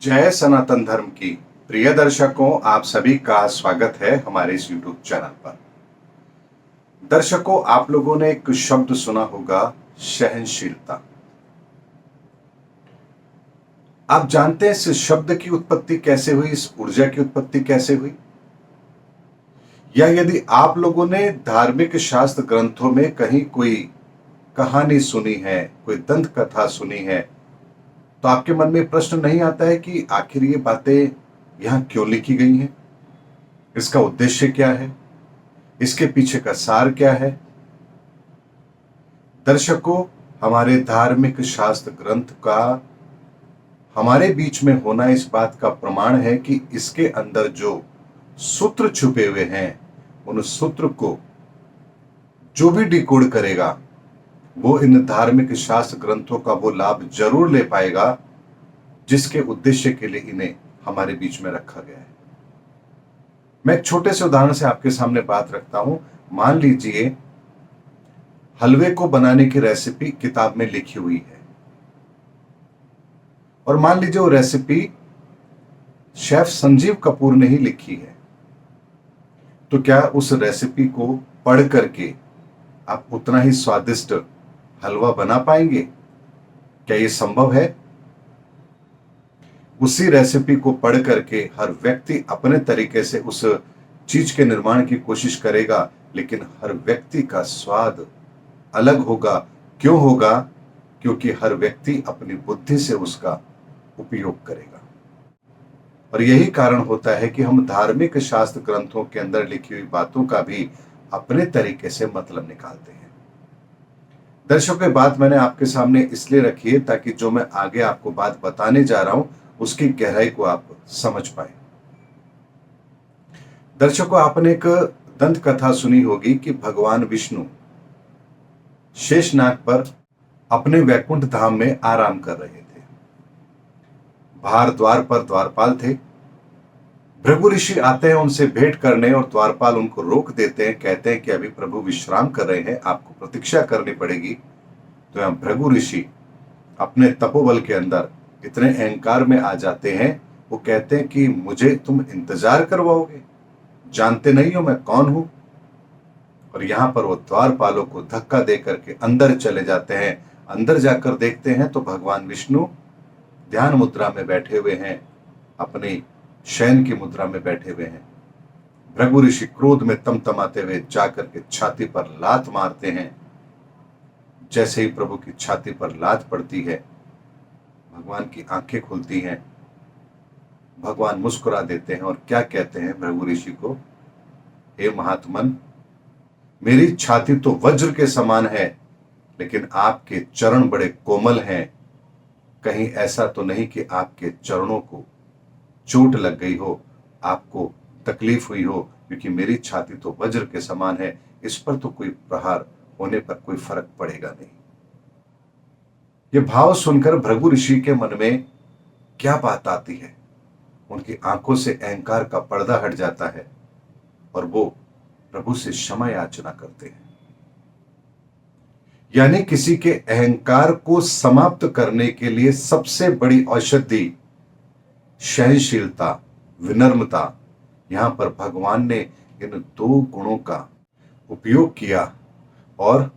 जय सनातन धर्म की प्रिय दर्शकों, आप सभी का स्वागत है हमारे इस YouTube चैनल पर। दर्शकों, आप लोगों ने एक शब्द सुना होगा, सहनशीलता। आप जानते हैं इस शब्द की उत्पत्ति कैसे हुई, इस ऊर्जा की उत्पत्ति कैसे हुई? या यदि आप लोगों ने धार्मिक शास्त्र ग्रंथों में कहीं कोई कहानी सुनी है, कोई दंत कथा सुनी है, तो आपके मन में प्रश्न नहीं आता है कि आखिर ये बातें यहां क्यों लिखी गई हैं? इसका उद्देश्य क्या है? इसके पीछे का सार क्या है? दर्शकों, हमारे धार्मिक शास्त्र ग्रंथ का हमारे बीच में होना इस बात का प्रमाण है कि इसके अंदर जो सूत्र छुपे हुए हैं, उन सूत्र को जो भी डिकोड करेगा, वो इन धार्मिक शास्त्र ग्रंथों का वो लाभ जरूर ले पाएगा जिसके उद्देश्य के लिए इन्हें हमारे बीच में रखा गया है। मैं एक छोटे से उदाहरण से आपके सामने बात रखता हूं। मान लीजिए हलवे को बनाने की रेसिपी किताब में लिखी हुई है, और मान लीजिए वो रेसिपी शेफ संजीव कपूर ने ही लिखी है, तो क्या उस रेसिपी को पढ़ करके आप उतना ही स्वादिष्ट हलवा बना पाएंगे? क्या ये संभव है? उसी रेसिपी को पढ़ करके हर व्यक्ति अपने तरीके से उस चीज के निर्माण की कोशिश करेगा, लेकिन हर व्यक्ति का स्वाद अलग होगा। क्यों होगा? क्योंकि हर व्यक्ति अपनी बुद्धि से उसका उपयोग करेगा। और यही कारण होता है कि हम धार्मिक शास्त्र ग्रंथों के अंदर लिखी हुई बातों का भी अपने तरीके से मतलब निकालते हैं। दर्शकों, ये बात मैंने आपके सामने इसलिए रखी है ताकि जो मैं आगे आपको बात बताने जा रहा हूं उसकी गहराई को आप समझ पाए। दर्शकों, आपने एक दंत कथा सुनी होगी कि भगवान विष्णु शेषनाग पर अपने वैकुंठ धाम में आराम कर रहे थे। बाहर द्वार पर द्वारपाल थे। भृगु ऋषि आते हैं उनसे भेंट करने, और द्वारपाल उनको रोक देते हैं, कहते हैं कि अभी प्रभु विश्राम कर रहे हैं, आपको प्रतीक्षा करनी पड़ेगी। तो यहां भृगु ऋषि अपने तपोबल के अंदर इतने अहंकार में आ जाते हैं, वो कहते हैं कि मुझे तुम इंतजार करवाओगे, जानते नहीं हो मैं कौन हूं? और यहां पर वो द्वारपालों को धक्का दे करके अंदर चले जाते हैं। अंदर जाकर देखते हैं तो भगवान विष्णु ध्यान मुद्रा में बैठे हुए हैं, अपनी शयन की मुद्रा में बैठे हुए हैं। भृगु ऋषि क्रोध में तमतमाते हुए जाकर के छाती पर लात मारते हैं। जैसे ही प्रभु की छाती पर लात पड़ती है, भगवान की आंखें खुलती हैं। भगवान मुस्कुरा देते हैं और क्या कहते हैं भृगु ऋषि को, हे महात्मन, मेरी छाती तो वज्र के समान है, लेकिन आपके चरण बड़े कोमल हैं। कहीं ऐसा तो नहीं कि आपके चरणों को चोट लग गई हो, आपको तकलीफ हुई हो? क्योंकि मेरी छाती तो वज्र के समान है, इस पर तो कोई प्रहार होने पर कोई फर्क पड़ेगा नहीं। ये भाव सुनकर भृगु ऋषि के मन में क्या बात आती है? उनकी आंखों से अहंकार का पर्दा हट जाता है और वो प्रभु से क्षमा याचना करते हैं। यानी किसी के अहंकार को समाप्त करने के लिए सबसे बड़ी औषधि सहनशीलता, विनम्रता, यहां पर भगवान ने इन दो गुणों का उपयोग किया। और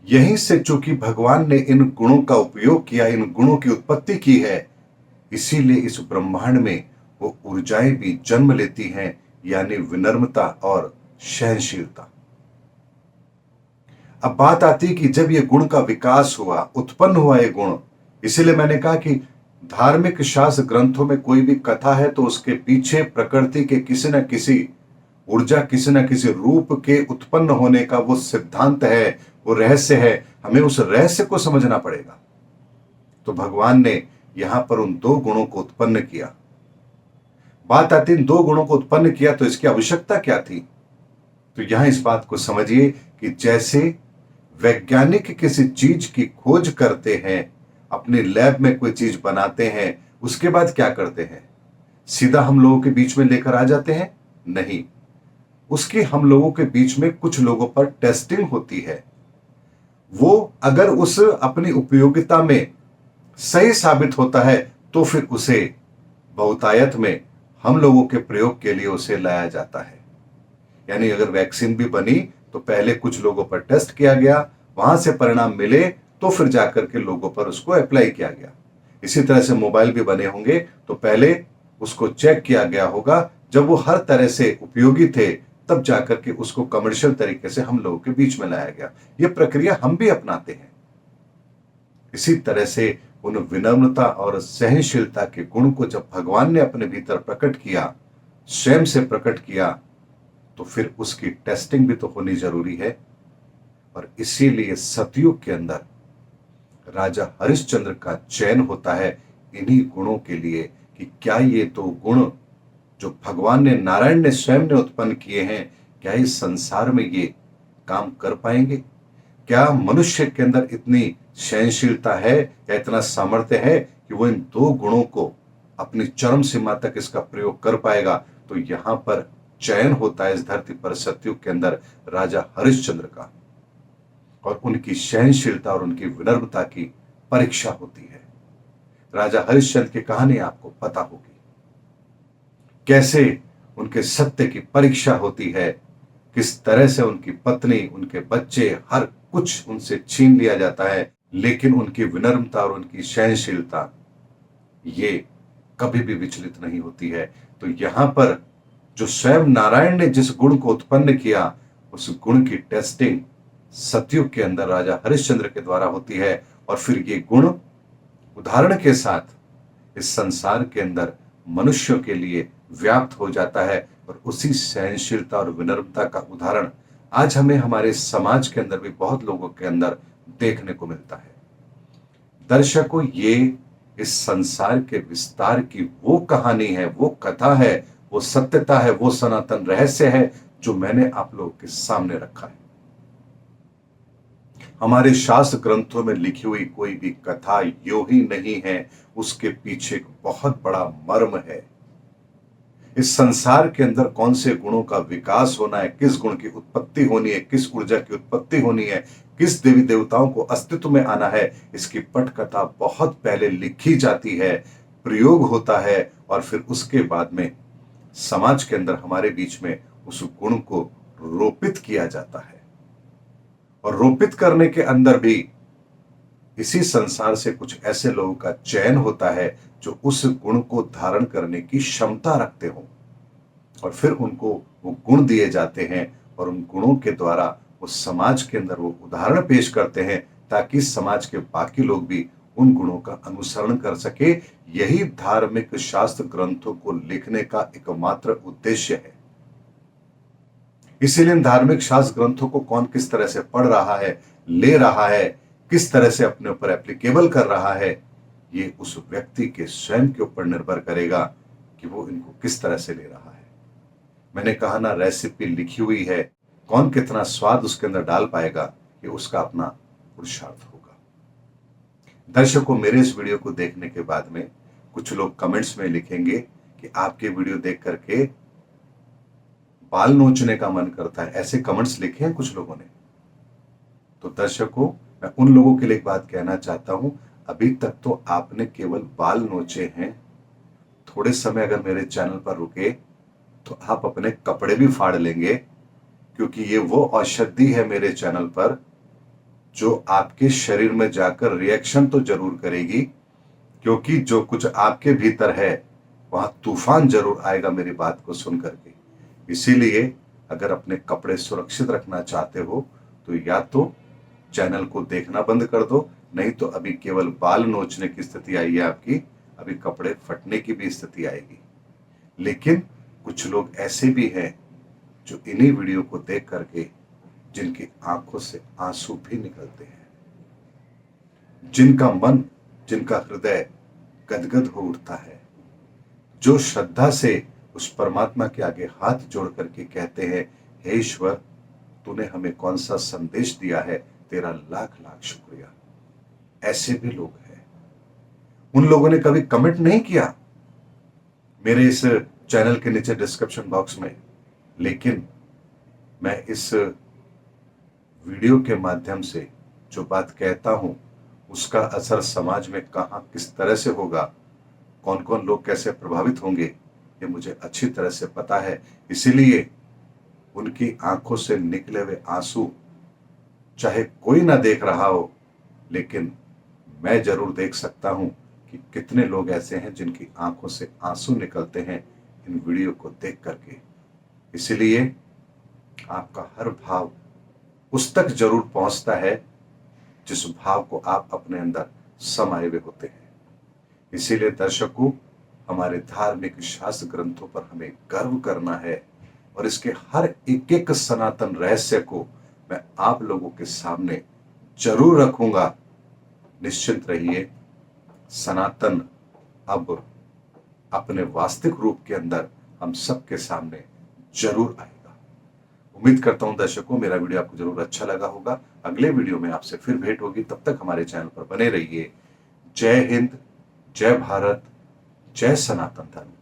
यहीं से चूंकि भगवान ने इन गुणों का उपयोग किया, इन गुणों की उत्पत्ति की है, इसीलिए इस ब्रह्मांड में वो ऊर्जाएं भी जन्म लेती हैं, यानी विनम्रता और सहनशीलता। अब बात आती है कि जब ये गुण का विकास हुआ, उत्पन्न हुआ ये गुण, इसीलिए मैंने कहा कि धार्मिक शास्त्र ग्रंथों में कोई भी कथा है तो उसके पीछे प्रकृति के किसी न किसी ऊर्जा, किसी न किसी रूप के उत्पन्न होने का वो सिद्धांत है, वो रहस्य है। हमें उस रहस्य को समझना पड़ेगा। तो भगवान ने यहां पर उन दो गुणों को उत्पन्न किया। बात आती इन दो गुणों को उत्पन्न किया तो इसकी आवश्यकता क्या थी? तो यहां इस बात को समझिए कि जैसे वैज्ञानिक किसी चीज की खोज करते हैं, अपने लैब में कोई चीज बनाते हैं, उसके बाद क्या करते हैं? सीधा हम लोगों के बीच में लेकर आ जाते हैं? नहीं, उसकी हम लोगों के बीच में कुछ लोगों पर टेस्टिंग होती है। वो अगर उस अपनी उपयोगिता में सही साबित होता है तो फिर उसे बहुतायत में हम लोगों के प्रयोग के लिए उसे लाया जाता है। यानी अगर वैक्सीन भी बनी तो पहले कुछ लोगों पर टेस्ट किया गया, वहां से परिणाम मिले तो फिर जाकर के लोगों पर उसको अप्लाई किया गया। इसी तरह से मोबाइल भी बने होंगे तो पहले उसको चेक किया गया होगा, जब वो हर तरह से उपयोगी थे तब जाकर के उसको कमर्शियल तरीके से हम लोगों के बीच में लाया गया। ये प्रक्रिया हम भी अपनाते हैं। इसी तरह से उन विनम्रता और सहनशीलता के गुण को जब भगवान ने अपने भीतर प्रकट किया, स्वयं से प्रकट किया, तो फिर उसकी टेस्टिंग भी तो होनी जरूरी है। और इसीलिए सतयुग के अंदर राजा हरिश्चंद्र का चयन होता है इन्हीं गुणों के लिए कि क्या ये तो गुण जो भगवान ने, नारायण ने स्वयं ने उत्पन्न किए हैं, क्या इस संसार में ये काम कर पाएंगे? क्या मनुष्य के अंदर इतनी सहनशीलता है या इतना सामर्थ्य है कि वो इन दो गुणों को अपनी चरम सीमा तक इसका प्रयोग कर पाएगा? तो यहां पर चयन होता है इस धरती पर सतयुग के अंदर राजा हरिश्चंद्र का, और उनकी सहनशीलता और उनकी विनम्रता की परीक्षा होती है। राजा हरिश्चंद्र की कहानी आपको पता होगी, कैसे उनके सत्य की परीक्षा होती है, किस तरह से उनकी पत्नी, उनके बच्चे, हर कुछ उनसे छीन लिया जाता है, लेकिन उनकी विनम्रता और उनकी सहनशीलता ये कभी भी विचलित नहीं होती है। तो यहां पर जो स्वयं नारायण ने जिस गुण को उत्पन्न किया, उस गुण की टेस्टिंग सतयुग के अंदर राजा हरिश्चंद्र के द्वारा होती है, और फिर ये गुण उदाहरण के साथ इस संसार के अंदर मनुष्यों के लिए व्याप्त हो जाता है। और उसी सहनशीलता और विनम्रता का उदाहरण आज हमें हमारे समाज के अंदर भी बहुत लोगों के अंदर देखने को मिलता है। दर्शकों, ये इस संसार के विस्तार की वो कहानी है, वो कथा है, वो सत्यता है, वो सनातन रहस्य है जो मैंने आप लोगों के सामने रखा है। हमारे शास्त्र ग्रंथों में लिखी हुई कोई भी कथा यो ही नहीं है, उसके पीछे एक बहुत बड़ा मर्म है। इस संसार के अंदर कौन से गुणों का विकास होना है, किस गुण की उत्पत्ति होनी है, किस ऊर्जा की उत्पत्ति होनी है, किस देवी देवताओं को अस्तित्व में आना है, इसकी पटकथा बहुत पहले लिखी जाती है, प्रयोग होता है, और फिर उसके बाद में समाज के अंदर हमारे बीच में उस गुण को रोपित किया जाता है। और रोपित करने के अंदर भी इसी संसार से कुछ ऐसे लोगों का चयन होता है जो उस गुण को धारण करने की क्षमता रखते हो, और फिर उनको वो गुण दिए जाते हैं, और उन गुणों के द्वारा वो समाज के अंदर वो उदाहरण पेश करते हैं, ताकि समाज के बाकी लोग भी उन गुणों का अनुसरण कर सके। यही धार्मिक शास्त्र ग्रंथों को लिखने का एकमात्र उद्देश्य है। इसीलिए इन धार्मिक शास्त्र ग्रंथों को कौन किस तरह से पढ़ रहा है, ले रहा है, किस तरह से अपने ऊपर एप्लीकेबल कर रहा है, ये उस व्यक्ति के स्वयं के ऊपर निर्भर करेगा कि वो इनको किस तरह से ले रहा है। मैंने कहा ना, रेसिपी लिखी हुई है, कौन कितना स्वाद उसके अंदर डाल पाएगा, ये उसका अपना पुरुषार्थ होगा। दर्शकों, मेरे इस वीडियो को देखने के बाद में कुछ लोग कमेंट्स में लिखेंगे कि आपके वीडियो देख करके बाल नोचने का मन करता है, ऐसे कमेंट्स लिखे हैं कुछ लोगों ने। तो दर्शकों, मैं उन लोगों के लिए एक बात कहना चाहता हूं, अभी तक तो आपने केवल बाल नोचे हैं। थोड़े समय अगर मेरे चैनल पर रुके तो आप अपने कपड़े भी फाड़ लेंगे, क्योंकि ये वो औषधि है मेरे चैनल पर जो आपके शरीर में जाकर रिएक्शन तो जरूर करेगी, क्योंकि जो कुछ आपके भीतर है वहां तूफान जरूर आएगा मेरी बात को सुन करके। इसीलिए अगर अपने कपड़े सुरक्षित रखना चाहते हो तो या तो चैनल को देखना बंद कर दो, नहीं तो अभी केवल बाल नोचने की स्थिति आई है आपकी, अभी कपड़े फटने की भी स्थिति आएगी। लेकिन कुछ लोग ऐसे भी हैं जो इन्हीं वीडियो को देख करके जिनकी आंखों से आंसू भी निकलते हैं, जिनका मन, जिनका हृदय गदगद हो उठता है, जो श्रद्धा से उस परमात्मा के आगे हाथ जोड़ करके कहते हैं, हे ईश्वर, तूने हमें कौन सा संदेश दिया है, तेरा लाख लाख शुक्रिया। ऐसे भी लोग हैं। उन लोगों ने कभी कमेंट नहीं किया मेरे इस चैनल के नीचे डिस्क्रिप्शन बॉक्स में, लेकिन मैं इस वीडियो के माध्यम से जो बात कहता हूं उसका असर समाज में कहां किस तरह से होगा कौन कौन लोग कैसे प्रभावित होंगे ये मुझे अच्छी तरह से पता है। इसीलिए उनकी आंखों से निकले हुए आंसू चाहे कोई ना देख रहा हो, लेकिन मैं जरूर देख सकता हूं कि कितने लोग ऐसे हैं जिनकी आंखों से आंसू निकलते हैं इन वीडियो को देख करके। इसलिए आपका हर भाव उस तक जरूर पहुंचता है जिस भाव को आप अपने अंदर समाये हुए होते हैं। इसीलिए दर्शकों, हमारे धार्मिक शास्त्र ग्रंथों पर हमें गर्व करना है और इसके हर एक एक सनातन रहस्य को मैं आप लोगों के सामने जरूर रखूंगा। निश्चिंत रहिए, सनातन अब अपने वास्तविक रूप के अंदर हम सबके सामने जरूर आएगा। उम्मीद करता हूं दर्शकों मेरा वीडियो आपको जरूर अच्छा लगा होगा। अगले वीडियो में आपसे फिर भेंट होगी, तब तक हमारे चैनल पर बने रहिए। जय हिंद, जय भारत, जय सनातन धर्म।